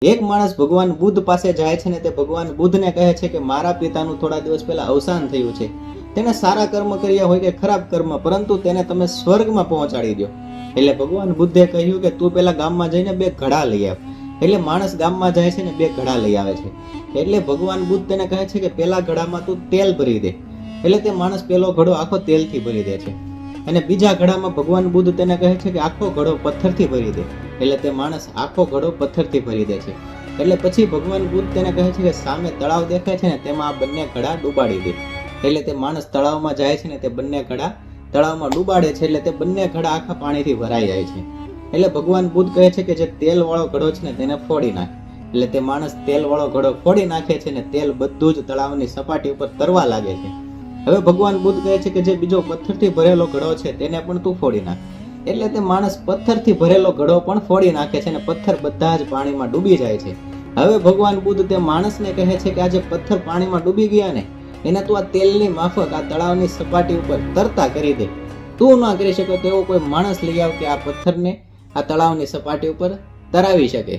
એક માણસ ભગવાન બુદ્ધ પાસે જાય છે ને તે ભગવાન બુદ્ધને કહે છે કે મારા પિતાનું થોડા દિવસ પહેલા અવસાન થયું છે. તેને સારા કર્મ કર્યા હોય કે ખરાબ કર્મ, પરંતુ તેને તમે સ્વર્ગમાં પહોંચાડી દો. એટલે ભગવાન બુદ્ધે કહ્યું કે તું પેલા ગામમાં જઈને 2 ઘડા લઈ આવ. એટલે માણસ ગામમાં જાય છે ને 2 ઘડા લઈ આવે છે. એટલે ભગવાન બુદ્ધ તેને કહે છે કે પેલા ઘડામાં તું તેલ ભરી દે. એટલે તે માણસ પેલો ઘડો આખો તેલથી ભરી દે છે. અને બીજા ઘડામાં ભગવાન બુદ્ધ તેને કહે છે કે આખો ઘડો પથ્થરથી ભરી દે. એટલે તે માણસ આખો ઘડો પથ્થરથી ભરી દે છે. એટલે પછી ભગવાન બુદ્ધ તેને કહે છે કે સામે તળાવ દેખાય છે ને તેમાં આ બંને ઘડા ડૂબાડી દે. એટલે તે માણસ તળાવમાં જાય છે ને તે બંને ઘડા તળાવમાં ડૂબાડે છે. એટલે તે બંને ઘડા આખા પાણીથી ભરાઈ જાય છે. એટલે ભગવાન બુદ્ધ કહે છે કે જે તેલ વાળો ઘડો છે ને તેને ફોડી નાખ. એટલે તે માણસ તેલ વાળો ઘડો ફોડી નાખે છે ને તેલ બધું જ તળાવની સપાટી ઉપર તરવા લાગે છે. હવે ભગવાન બુદ્ધ કહે છે કે જે બીજો પથ્થરથી ભરેલો ઘડો છે તેને પણ તું ફોડી નાખ. એટલે તે માણસ પથ્થરથી ભરેલો ઘડો પણ ફોડી નાખે છે અને પથ્થર બધા જ પાણીમાં ડૂબી જાય છે. હવે ભગવાન બુદ્ધ તે માણસને કહે છે કે આ જે પથ્થર પાણીમાં ડૂબી ગયા ને એને તું આ તેલની માફક આ તળાવની સપાટી ઉપર તરતા કરી દે. તું ના કરી શકો તો એવો કોઈ માણસ લઈ આવ કે આ પથ્થરને આ તળાવની સપાટી ઉપર તરાવી શકે.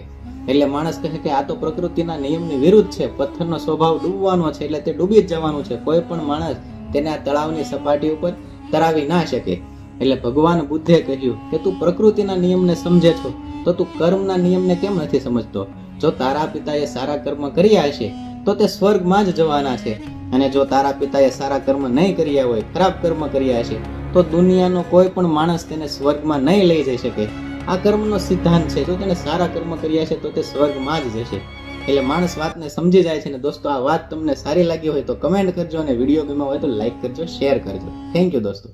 એટલે માણસ કહે કે આ તો પ્રકૃતિના નિયમની વિરુદ્ધ છે. પથ્થરનો સ્વભાવ ડૂબવાનો છે એટલે તે ડૂબી જ જવાનું છે. કોઈ પણ માણસ તેને આ તળાવની સપાટી ઉપર તરાવી ના શકે. એટલે ભગવાન બુદ્ધે કહ્યું કે તું પ્રકૃતિના નિયમને સમજે છો તો તું કર્મના નિયમને કેમ નથી સમજતો? જો તારા પિતાએ સારા કર્મ કર્યા હશે તો તે સ્વર્ગમાં જ જવાના છે, અને જો તારા પિતાએ સારા કર્મ નહીં કર્યા હોય, ખરાબ કર્મ કર્યા હશે, તો દુનિયાનો કોઈ પણ માણસ તેને સ્વર્ગમાં નહીં લઈ જઈ શકે. આ કર્મનો સિદ્ધાંત છે. જો તેને સારા કર્મ કર્યા છે તો તે સ્વર્ગમાં જ જશે. એટલે માણસ વાતને સમજી જાય છે ને. દોસ્તો, આ વાત તમને સારી લાગી હોય તો કમેન્ટ કરજો, અને વિડીયો ગમ્યો હોય તો લાઈક કરજો, શેર કરજો. થેન્ક યુ દોસ્તો.